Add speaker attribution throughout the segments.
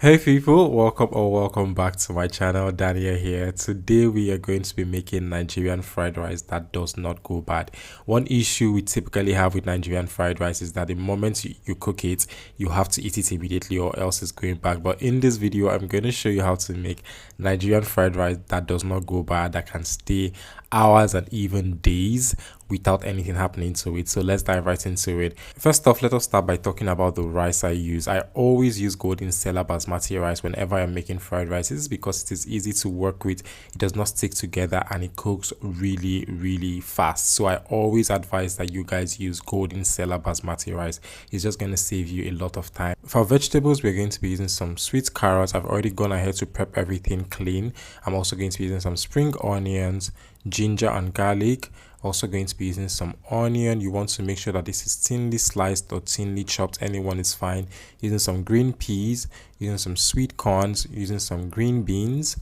Speaker 1: Hey people, welcome back to my channel. Daniel here. Today we are going to be making Nigerian fried rice that does not go bad. One issue we typically have with Nigerian fried rice is that the moment you cook it, you have to eat it immediately or else it's going bad. But in this video, I'm going to show you how to make Nigerian fried rice that does not go bad, that can stay hours and even days without anything happening to it. So let's dive right into it. First off, let us start by talking about the rice I use. I always use Golden Stella basmati rice whenever I'm making fried rice. This is because it is easy to work with, it does not stick together, and it cooks really fast. So I always advise that you guys use Golden Stella basmati rice. It's just going to save you a lot of time. For vegetables, we're going to be using some sweet carrots. I've already gone ahead to prep everything clean. I'm also going to be using some spring onions, ginger and garlic. Also going to be using some onion. You want to make sure that this is thinly sliced or thinly chopped, anyone is fine. Using some green peas, using some sweet corns, using some green beans.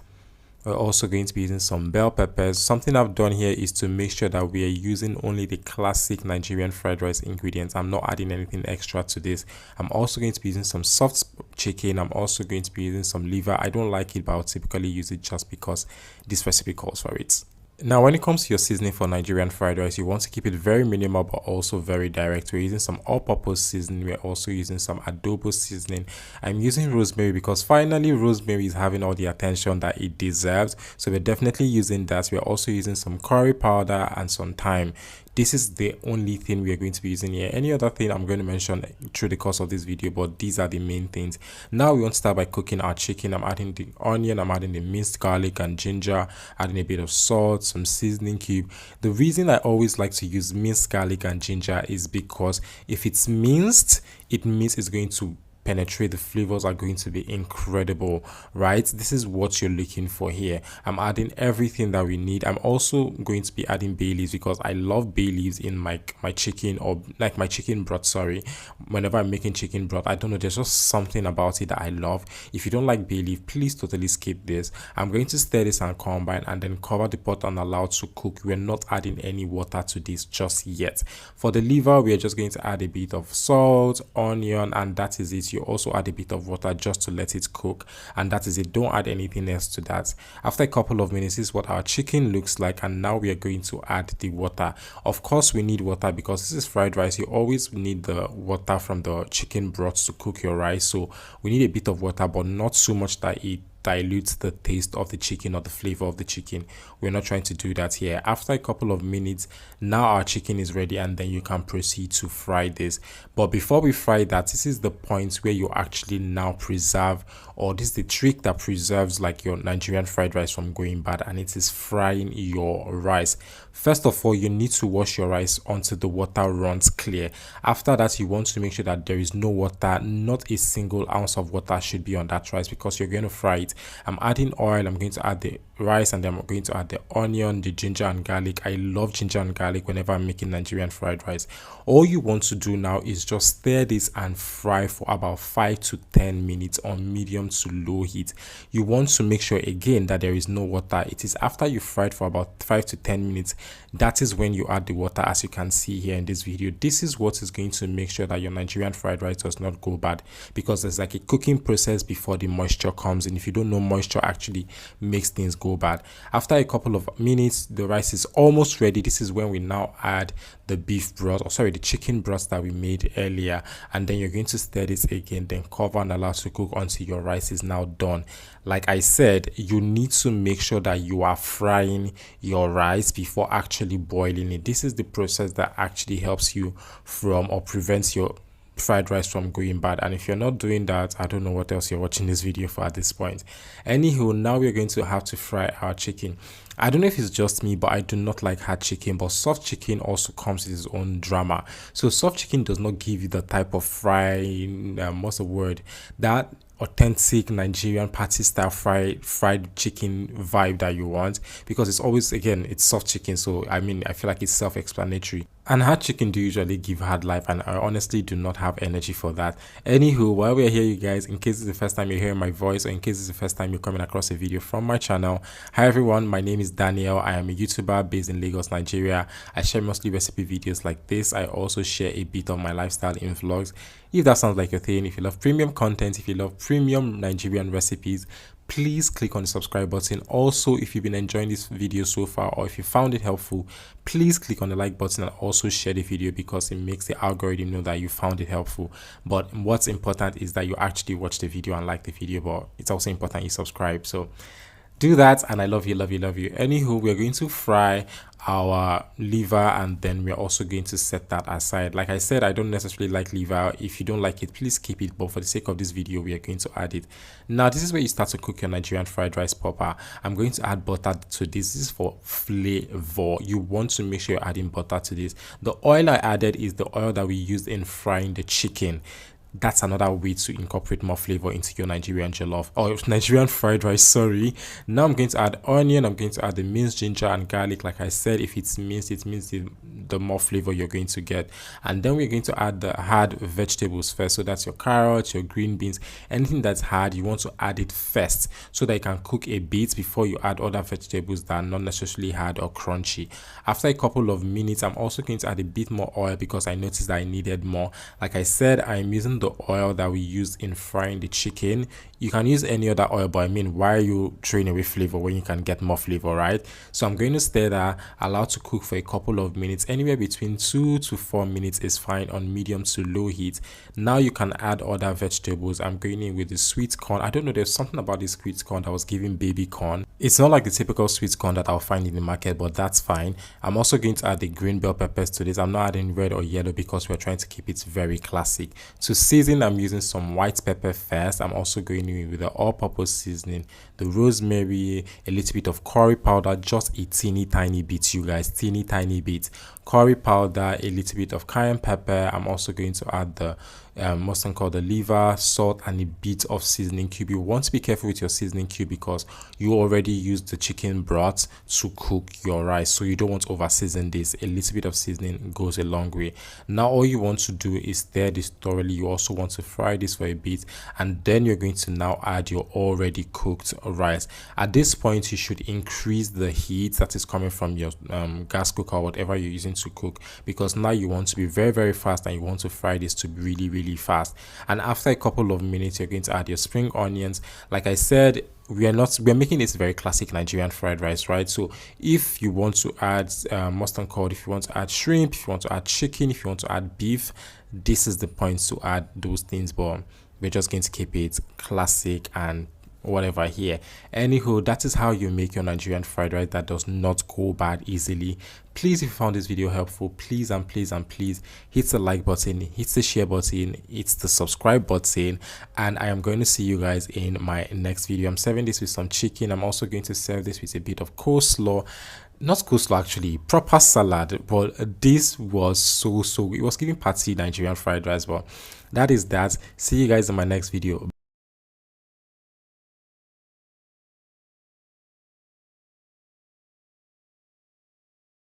Speaker 1: We're also going to be using some bell peppers. Something I've done here is to make sure that we are using only the classic Nigerian fried rice ingredients. I'm not adding anything extra to this. I'm also going to be using some soft chicken. I'm also going to be using some liver. I don't like it, but I'll typically use it just because this recipe calls for it. Now, when it comes to your seasoning for Nigerian fried rice, you want to keep it very minimal but also very direct. We're using some all-purpose seasoning. We're also using some adobo seasoning. I'm using rosemary because finally rosemary is having all the attention that it deserves. So we're definitely using that. We're also using some curry powder and some thyme. This is the only thing we are going to be using here. Any other thing I'm going to mention through the course of this video, but these are the main things. Now we want to start by cooking our chicken. I'm adding the onion, I'm adding the minced garlic and ginger, adding a bit of salt, some seasoning cube. The reason I always like to use minced garlic and ginger is because if it's minced, it means it's going to penetrate. The flavors are going to be incredible, right? This is what you're looking for here. I'm adding everything that we need. I'm also going to be adding bay leaves because I love bay leaves in my chicken, or like my chicken broth, sorry. Whenever I'm making chicken broth, I don't know, there's just something about it that I love. If you don't like bay leaf, please totally skip this. I'm going to stir this and combine and then cover the pot and allow it to cook. We're not adding any water to this just yet. For the liver, we are just going to add a bit of salt, onion, and that is it. You also add a bit of water just to let it cook, and that is it. Don't add anything else to that. After a couple of minutes, this is what our chicken looks like, and now we are going to add the water. Of course we need water because this is fried rice. You always need the water from the chicken broth to cook your rice, so we need a bit of water, but not so much that it dilutes the taste of the chicken or the flavor of the chicken. We're not trying to do that here. After a couple of minutes, now our chicken is ready, and then you can proceed to fry this. But before we fry that, this is the point where you actually now preserve, or this is the trick that preserves like your Nigerian fried rice from going bad, and it is frying your rice. First of all, you need to wash your rice until the water runs clear. After that, you want to make sure that there is no water. Not a single ounce of water should be on that rice because you're going to fry it. I'm adding oil. I'm going to add the rice, and then I'm going to add the onion, the ginger and garlic. I love ginger and garlic whenever I'm making Nigerian fried rice. All you want to do now is just stir this and fry for about 5 to 10 minutes on medium to low heat. You want to make sure again that there is no water. It is after you fried for about 5 to 10 minutes, that is when you add the water, as you can see here in this video. This is what is going to make sure that your Nigerian fried rice does not go bad, because there's like a cooking process before the moisture comes in. If you don't know, moisture actually makes things go bad. After a couple of minutes, the rice is almost ready. This is when we now add the beef broth, or sorry, the chicken broth that we made earlier, and then you're going to stir this again, then cover and allow to cook until your rice is now done. Like I said, you need to make sure that you are frying your rice before actually boiling it. This is the process that actually helps you from, or prevents your fried rice from going bad. And if you're not doing that, I don't know what else you're watching this video for at this point. Anywho, now we're going to have to fry our chicken. I don't know if it's just me, but I do not like hard chicken, but soft chicken also comes with its own drama. So soft chicken does not give you the type of frying, what's the word, that authentic Nigerian party style fried chicken vibe that you want, because it's always, again, it's soft chicken. So I mean, I feel like it's self-explanatory. And hard chicken do usually give hard life, and I honestly do not have energy for that. Anywho, while we're here, you guys, in case it's the first time you're hearing my voice, or in case it's the first time you're coming across a video from my channel, hi everyone, my name is Daniel. I am a YouTuber based in Lagos, Nigeria. I share mostly recipe videos like this. I also share a bit of my lifestyle in vlogs. If that sounds like your thing, if you love premium content, if you love premium Nigerian recipes, please click on the subscribe button. Also, if you've been enjoying this video so far, or if you found it helpful, please click on the like button and also share the video, because it makes the algorithm know that you found it helpful. But what's important is that you actually watch the video and like the video, but it's also important you subscribe. So do that, and I love you, love you, love you. Anywho, we're going to fry our liver, and then we're also going to set that aside. Like I said, I don't necessarily like liver. If you don't like it, please keep it, but for the sake of this video, we are going to add it. Now, this is where you start to cook your Nigerian fried rice proper. I'm going to add butter to this. This is for flavor. You want to make sure you're adding butter to this. The oil I added is the oil that we used in frying the chicken. That's another way to incorporate more flavor into your Nigerian jollof, or Nigerian fried rice, sorry. Now I'm going to add onion. I'm going to add the minced ginger and garlic. Like I said, if it's minced, it means the more flavor you're going to get. And then we're going to add the hard vegetables first. So that's your carrots, your green beans, anything that's hard, you want to add it first so that you can cook a bit before you add other vegetables that are not necessarily hard or crunchy. After a couple of minutes, I'm also going to add a bit more oil because I noticed that I needed more. Like I said, I'm using the oil that we used in frying the chicken. You can use any other oil, but I mean, why are you throwing away flavor when you can get more flavor, right? So I'm going to stir that, allow to cook for a couple of minutes. Anywhere between 2 to 4 minutes is fine on medium to low heat. Now you can add other vegetables. I'm going in with the sweet corn. I don't know, there's something about this sweet corn that was giving baby corn. It's not like the typical sweet corn that I'll find in the market, but that's fine. I'm also going to add the green bell peppers to this. I'm not adding red or yellow because we're trying to keep it very classic. To season, I'm using some white pepper first. I'm also going in with the all-purpose seasoning, the rosemary, a little bit of curry powder, just a teeny tiny bit, you guys, teeny tiny bit. Curry powder, a little bit of cayenne pepper. I'm also going to add the mustard called the liver, salt, and a bit of seasoning cube. You want to be careful with your seasoning cube because you already used the chicken broth to cook your rice, so you don't want to over season this. A little bit of seasoning goes a long way. Now all you want to do is stir this thoroughly. You also want to fry this for a bit, and then you're going to now add your already cooked rice. At this point, you should increase the heat that is coming from your gas cooker or whatever you're using to cook, because now you want to be very, very fast, and you want to fry this to be really, really fast. And after a couple of minutes, you're going to add your spring onions. Like I said, we're making this very classic Nigerian fried rice, right? So if you want to add mustard curd, if you want to add shrimp, if you want to add chicken, if you want to add beef, this is the point to add those things, but we're just going to keep it classic and whatever here. Anywho, that is how you make your Nigerian fried rice that does not go bad easily. Please, if you found this video helpful, please and please and please hit the like button, hit the share button, hit the subscribe button, and I am going to see you guys in my next video. I'm serving this with some chicken. I'm also going to serve this with a bit of coleslaw. Not coleslaw, actually, proper salad, but this was so it was giving party Nigerian fried rice. But that is that. See you guys in my next video.